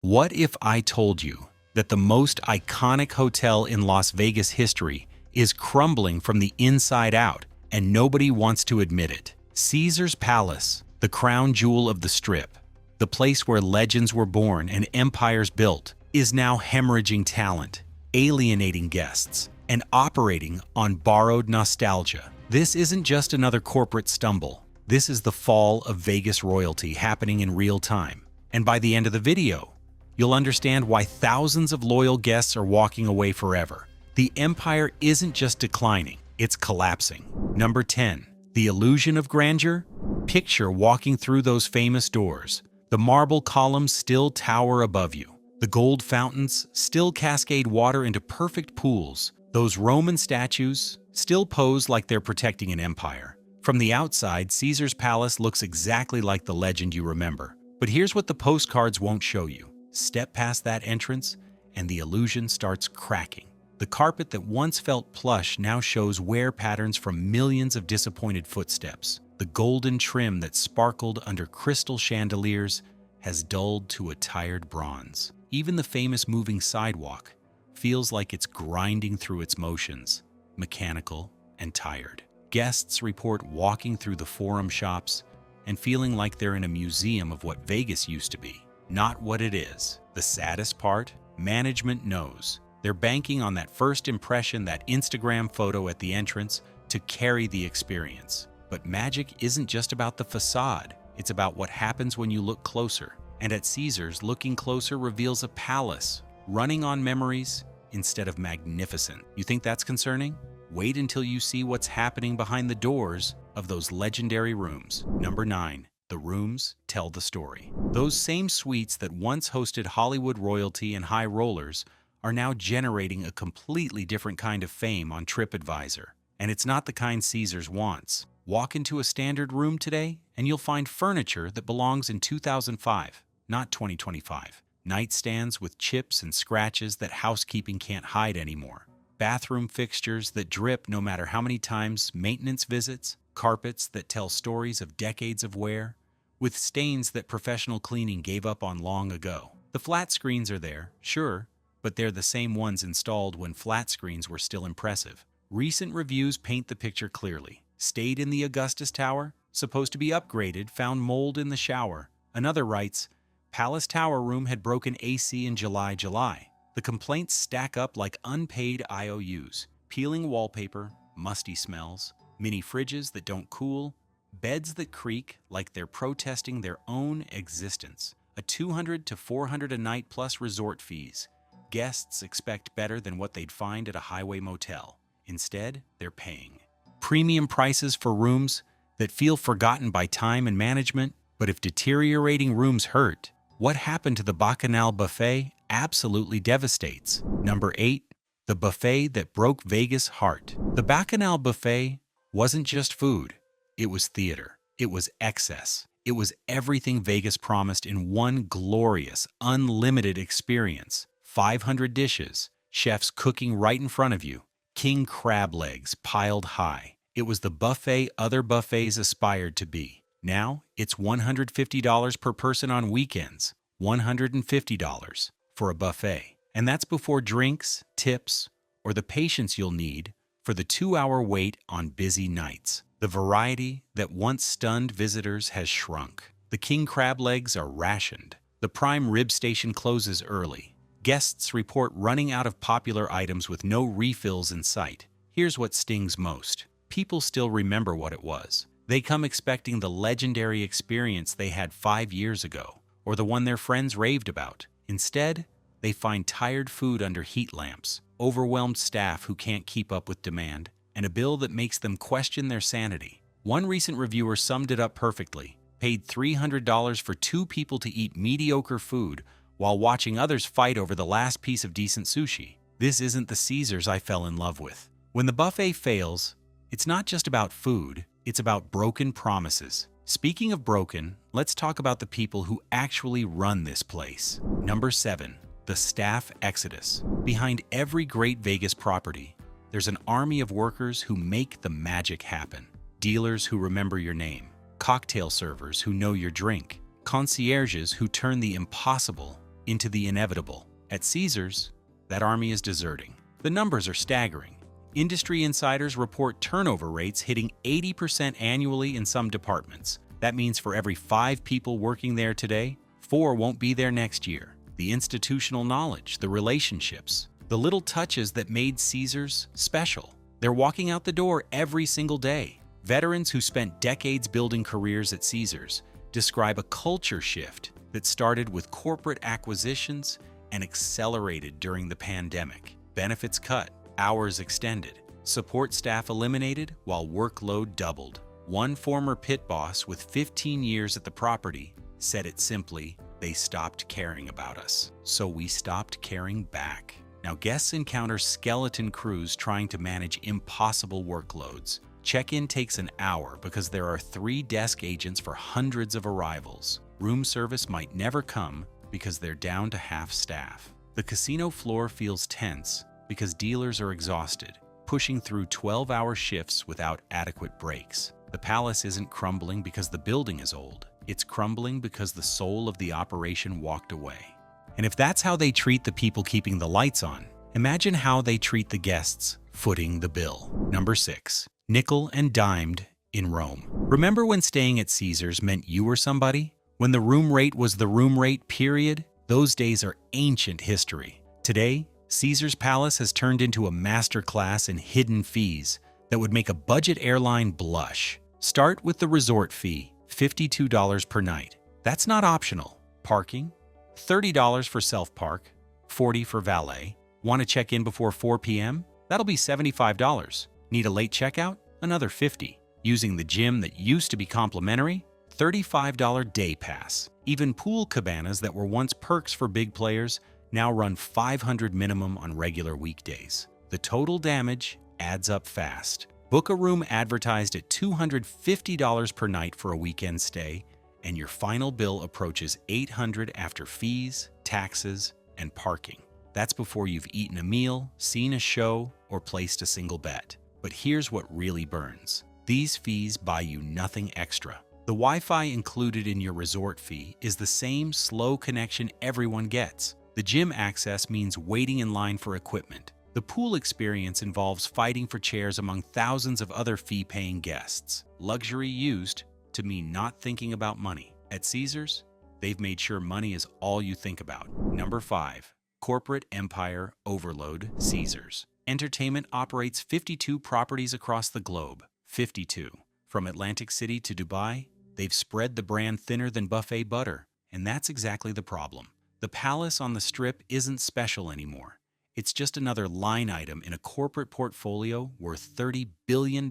What if I told you that the most iconic hotel in Las Vegas history is crumbling from the inside out and nobody wants to admit it? Caesar's Palace, the crown jewel of the Strip, the place where legends were born and empires built, is now hemorrhaging talent, alienating guests, and operating on borrowed nostalgia. This isn't just another corporate stumble. This is the fall of Vegas royalty happening in real time. And by the end of the video, you'll understand why thousands of loyal guests are walking away forever. The empire isn't just declining, it's collapsing. Number 10. The illusion of grandeur? Picture walking through those famous doors. The marble columns still tower above you. The gold fountains still cascade water into perfect pools. Those Roman statues still pose like they're protecting an empire. From the outside, Caesar's Palace looks exactly like the legend you remember. But here's what the postcards won't show you. Step past that entrance, and the illusion starts cracking. The carpet that once felt plush now shows wear patterns from millions of disappointed footsteps. The golden trim that sparkled under crystal chandeliers has dulled to a tired bronze. Even the famous moving sidewalk feels like it's grinding through its motions, mechanical and tired. Guests report walking through the forum shops and feeling like they're in a museum of what Vegas used to be, not what it is. The saddest part? Management knows. They're banking on that first impression, that Instagram photo at the entrance, to carry the experience. But magic isn't just about the facade. It's about what happens when you look closer. And at Caesars, looking closer reveals a palace running on memories instead of magnificent. You think that's concerning? Wait until you see what's happening behind the doors of those legendary rooms. Number 9. The rooms tell the story. Those same suites that once hosted Hollywood royalty and high rollers are now generating a completely different kind of fame on TripAdvisor. And it's not the kind Caesars wants. Walk into a standard room today, and you'll find furniture that belongs in 2005, not 2025. Nightstands with chips and scratches that housekeeping can't hide anymore. Bathroom fixtures that drip no matter how many times maintenance visits. Carpets that tell stories of decades of wear, with stains that professional cleaning gave up on long ago. The flat screens are there, sure, but they're the same ones installed when flat screens were still impressive. Recent reviews paint the picture clearly. Stayed in the Augustus Tower, supposed to be upgraded, found mold in the shower. Another writes, Palace Tower room had broken AC in July. The complaints stack up like unpaid IOUs. Peeling wallpaper, musty smells, mini fridges that don't cool, beds that creak like they're protesting their own existence. A $200 to $400 a night plus resort fees. Guests expect better than what they'd find at a highway motel. Instead, they're paying premium prices for rooms that feel forgotten by time and management. But if deteriorating rooms hurt, what happened to the Bacchanal Buffet absolutely devastates. Number 8. The buffet that broke Vegas' heart. The Bacchanal Buffet wasn't just food. It was theater. It was excess. It was everything Vegas promised in one glorious, unlimited experience. 500 dishes, chefs cooking right in front of you, king crab legs piled high. It was the buffet other buffets aspired to be. Now, it's $150 per person on weekends, $150 for a buffet. And that's before drinks, tips, or the patience you'll need for the 2-hour wait on busy nights. The variety that once stunned visitors has shrunk. The king crab legs are rationed. The prime rib station closes early. Guests report running out of popular items with no refills in sight. Here's what stings most. People still remember what it was. They come expecting the legendary experience they had 5 years ago, or the one their friends raved about. Instead, they find tired food under heat lamps, overwhelmed staff who can't keep up with demand, and a bill that makes them question their sanity. One recent reviewer summed it up perfectly. Paid $300 for 2 people to eat mediocre food while watching others fight over the last piece of decent sushi. This isn't the Caesars I fell in love with. When the buffet fails, it's not just about food, it's about broken promises. Speaking of broken, let's talk about the people who actually run this place. Number 7. The staff exodus. Behind every great Vegas property, there's an army of workers who make the magic happen. Dealers who remember your name, cocktail servers who know your drink, concierges who turn the impossible into the inevitable. At Caesars, that army is deserting. The numbers are staggering. Industry insiders report turnover rates hitting 80% annually in some departments. That means for every 5 people working there today, 4 won't be there next year. The institutional knowledge, the relationships, the little touches that made Caesars special. They're walking out the door every single day. Veterans who spent decades building careers at Caesars describe a culture shift that started with corporate acquisitions and accelerated during the pandemic. Benefits cut, hours extended, support staff eliminated while workload doubled. One former pit boss with 15 years at the property said it simply, "They stopped caring about us, so we stopped caring back." Now guests encounter skeleton crews trying to manage impossible workloads. Check-in takes an hour because there are 3 desk agents for hundreds of arrivals. Room service might never come because they're down to half staff. The casino floor feels tense because dealers are exhausted, pushing through 12-hour shifts without adequate breaks. The palace isn't crumbling because the building is old. It's crumbling because the soul of the operation walked away. And if that's how they treat the people keeping the lights on, imagine how they treat the guests footing the bill. Number 6. Nickel and dimed in Rome. Remember when staying at Caesars meant you were somebody? When the room rate was the room rate, period? Those days are ancient history. Today, Caesars Palace has turned into a masterclass in hidden fees that would make a budget airline blush. Start with the resort fee, $52 per night. That's not optional. Parking, $30 for self-park, $40 for valet. Want to check in before 4 p.m.? That'll be $75. Need a late checkout? Another $50. Using the gym that used to be complimentary? $35 day pass. Even pool cabanas that were once perks for big players now run $500 minimum on regular weekdays. The total damage adds up fast. Book a room advertised at $250 per night for a weekend stay, and your final bill approaches $800 after fees, taxes, and parking. That's before you've eaten a meal, seen a show, or placed a single bet. But here's what really burns. These fees buy you nothing extra. The Wi-Fi included in your resort fee is the same slow connection everyone gets. The gym access means waiting in line for equipment. The pool experience involves fighting for chairs among thousands of other fee-paying guests. Luxury used to mean not thinking about money. At Caesars, they've made sure money is all you think about. Number 5. Corporate Empire Overload Caesars. Entertainment operates 52 properties across the globe. 52. From Atlantic City to Dubai, they've spread the brand thinner than buffet butter. And that's exactly the problem. The palace on the Strip isn't special anymore. It's just another line item in a corporate portfolio worth $30 billion.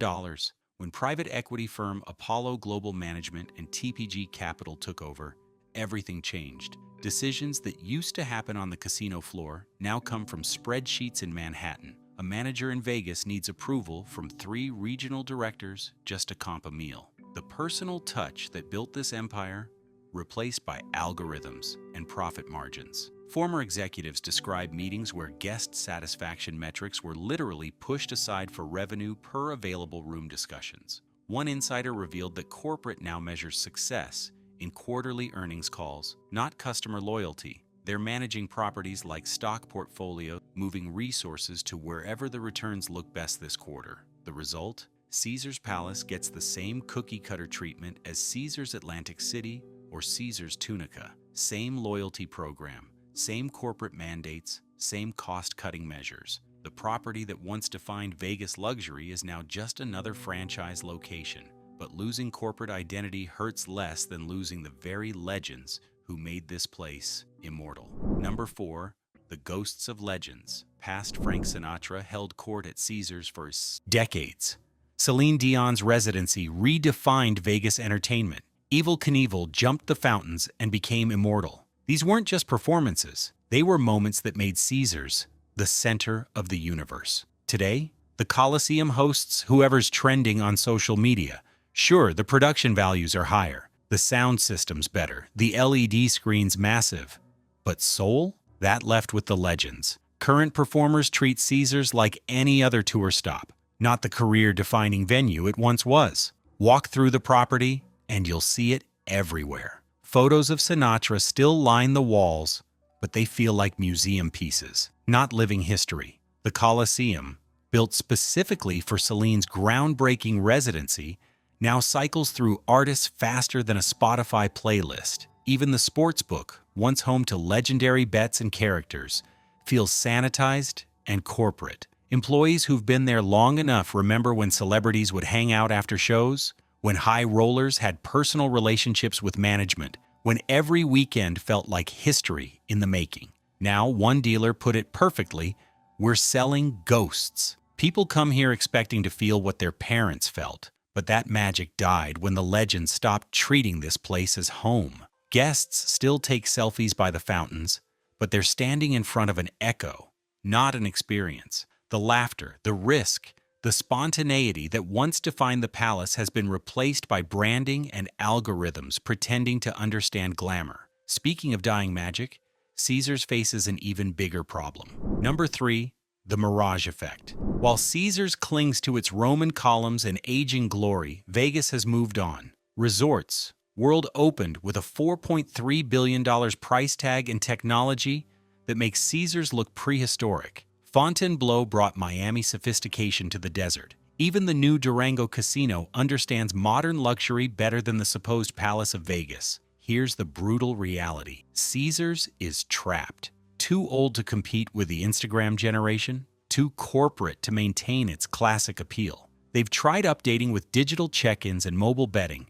When private equity firm Apollo Global Management and TPG Capital took over, everything changed. Decisions that used to happen on the casino floor now come from spreadsheets in Manhattan. A manager in Vegas needs approval from 3 regional directors just to comp a meal. The personal touch that built this empire, replaced by algorithms and profit margins. Former executives describe meetings where guest satisfaction metrics were literally pushed aside for revenue per available room discussions. One insider revealed that corporate now measures success in quarterly earnings calls, not customer loyalty. They're managing properties like stock portfolio, moving resources to wherever the returns look best this quarter. The result? Caesars Palace gets the same cookie-cutter treatment as Caesars Atlantic City or Caesars Tunica. Same loyalty program, same corporate mandates, same cost-cutting measures. The property that once defined Vegas luxury is now just another franchise location. But losing corporate identity hurts less than losing the very legends who made this place immortal. Number 4. The Ghosts of Legends. Past Frank Sinatra held court at Caesars for decades. Celine Dion's residency redefined Vegas entertainment. Evel Knievel jumped the fountains and became immortal. These weren't just performances. They were moments that made Caesars the center of the universe. Today, the Colosseum hosts whoever's trending on social media. Sure, the production values are higher, the sound system's better, the LED screen's massive. But soul? That left with the legends. Current performers treat Caesars like any other tour stop, not the career-defining venue it once was. Walk through the property, and you'll see it everywhere. Photos of Sinatra still line the walls, but they feel like museum pieces, not living history. The Colosseum, built specifically for Celine's groundbreaking residency, now cycles through artists faster than a Spotify playlist. Even the sportsbook, once home to legendary bets and characters, feels sanitized and corporate. Employees who've been there long enough remember when celebrities would hang out after shows, when high rollers had personal relationships with management, when every weekend felt like history in the making. Now, one dealer put it perfectly, we're selling ghosts. People come here expecting to feel what their parents felt, but that magic died when the legend stopped treating this place as home. Guests still take selfies by the fountains, but they're standing in front of an echo, not an experience. The laughter, the risk, the spontaneity that once defined the palace has been replaced by branding and algorithms pretending to understand glamour. Speaking of dying magic, Caesars faces an even bigger problem. Number 3, the Mirage effect. While Caesars clings to its Roman columns and aging glory, Vegas has moved on. Resorts, world opened with a $4.3 billion price tag and technology that makes Caesars look prehistoric. Fontainebleau brought Miami sophistication to the desert. Even the new Durango Casino understands modern luxury better than the supposed Palace of Vegas. Here's the brutal reality. Caesars is trapped. Too old to compete with the Instagram generation, too corporate to maintain its classic appeal. They've tried updating with digital check-ins and mobile betting,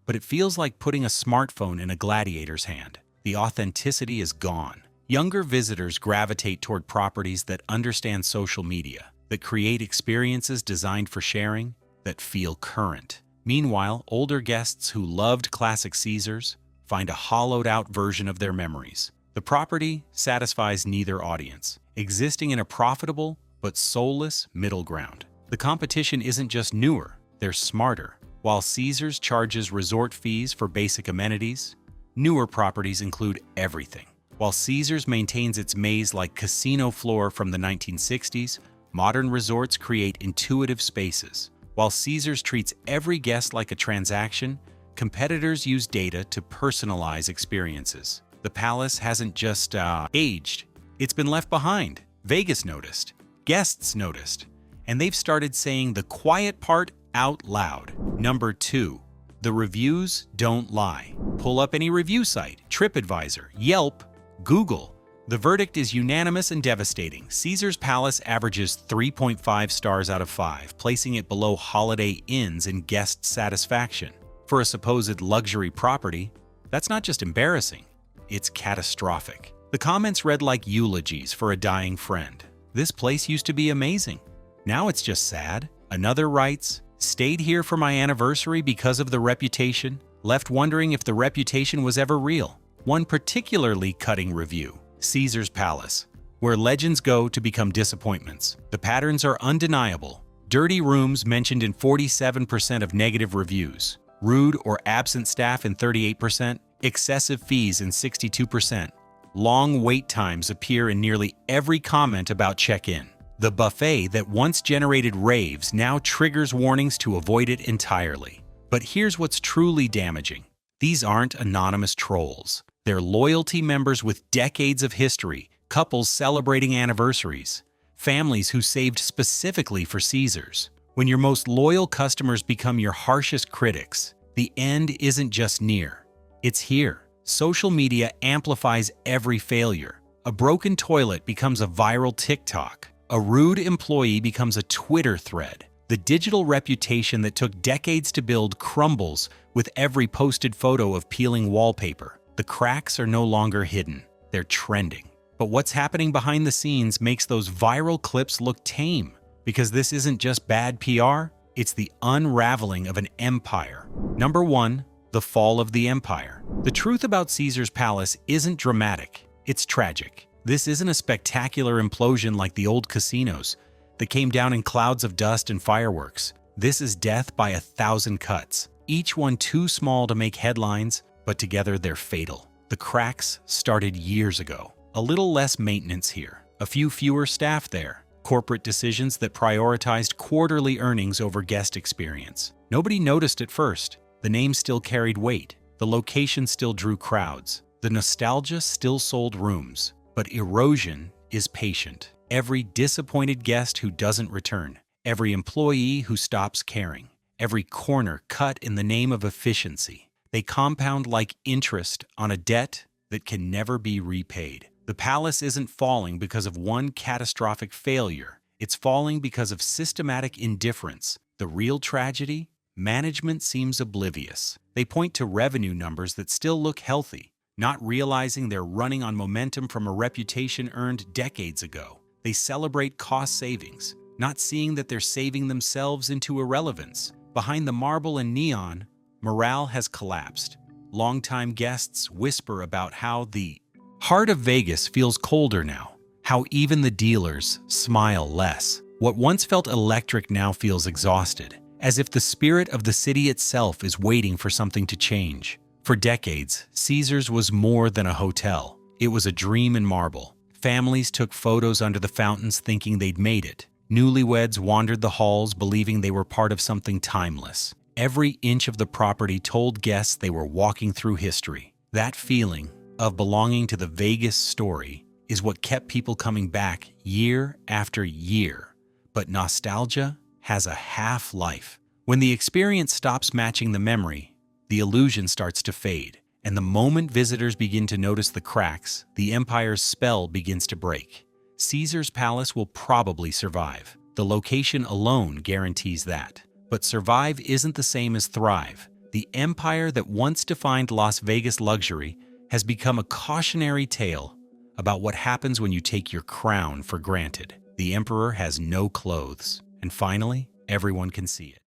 but it feels like putting a smartphone in a gladiator's hand. The authenticity is gone. Younger visitors gravitate toward properties that understand social media, that create experiences designed for sharing, that feel current. Meanwhile, older guests who loved classic Caesars find a hollowed-out version of their memories. The property satisfies neither audience, existing in a profitable but soulless middle ground. The competition isn't just newer, they're smarter. While Caesars charges resort fees for basic amenities, newer properties include everything. While Caesars maintains its maze-like casino floor from the 1960s, modern resorts create intuitive spaces. While Caesars treats every guest like a transaction, competitors use data to personalize experiences. The palace hasn't just aged, it's been left behind. Vegas noticed, guests noticed, and they've started saying the quiet part out loud. Number 2, the reviews don't lie. Pull up any review site, TripAdvisor, Yelp, Google. The verdict is unanimous and devastating. Caesars Palace averages 3.5 stars out of 5, placing it below Holiday Inns in guest satisfaction. For a supposed luxury property, that's not just embarrassing, it's catastrophic. The comments read like eulogies for a dying friend. This place used to be amazing. Now it's just sad. Another writes, stayed here for my anniversary because of the reputation, left wondering if the reputation was ever real. One particularly cutting review, Caesars Palace, where legends go to become disappointments. The patterns are undeniable. Dirty rooms mentioned in 47% of negative reviews, rude or absent staff in 38%, excessive fees in 62%. Long wait times appear in nearly every comment about check-in. The buffet that once generated raves now triggers warnings to avoid it entirely. But here's what's truly damaging. These aren't anonymous trolls. They're loyalty members with decades of history, couples celebrating anniversaries, families who saved specifically for Caesars. When your most loyal customers become your harshest critics, the end isn't just near, it's here. Social media amplifies every failure. A broken toilet becomes a viral TikTok. A rude employee becomes a Twitter thread. The digital reputation that took decades to build crumbles with every posted photo of peeling wallpaper. The cracks are no longer hidden, they're trending. But what's happening behind the scenes makes those viral clips look tame, because this isn't just bad PR, it's the unraveling of an empire. Number 1, the fall of the empire. The truth about Caesars Palace isn't dramatic, it's tragic. This isn't a spectacular implosion like the old casinos that came down in clouds of dust and fireworks. This is death by 1,000 cuts, each one too small to make headlines, but together they're fatal. The cracks started years ago. A little less maintenance here, a few fewer staff there, corporate decisions that prioritized quarterly earnings over guest experience. Nobody noticed at first. The name still carried weight. The location still drew crowds. The nostalgia still sold rooms. but erosion is patient. Every disappointed guest who doesn't return, every employee who stops caring, every corner cut in the name of efficiency, they compound like interest on a debt that can never be repaid. The palace isn't falling because of one catastrophic failure. It's falling because of systematic indifference. The real tragedy? Management seems oblivious. They point to revenue numbers that still look healthy, not realizing they're running on momentum from a reputation earned decades ago. They celebrate cost savings, not seeing that they're saving themselves into irrelevance. Behind the marble and neon, morale has collapsed. Longtime guests whisper about how the heart of Vegas feels colder now, how even the dealers smile less. What once felt electric now feels exhausted, as if the spirit of the city itself is waiting for something to change. For decades, Caesars was more than a hotel. It was a dream in marble. Families took photos under the fountains thinking they'd made it. Newlyweds wandered the halls believing they were part of something timeless. Every inch of the property told guests they were walking through history. That feeling of belonging to the Vegas story is what kept people coming back year after year. But nostalgia has a half-life. When the experience stops matching the memory, the illusion starts to fade. And the moment visitors begin to notice the cracks, the empire's spell begins to break. Caesar's Palace will probably survive. The location alone guarantees that. But survive isn't the same as thrive. The empire that once defined Las Vegas luxury has become a cautionary tale about what happens when you take your crown for granted. The emperor has no clothes, and finally, everyone can see it.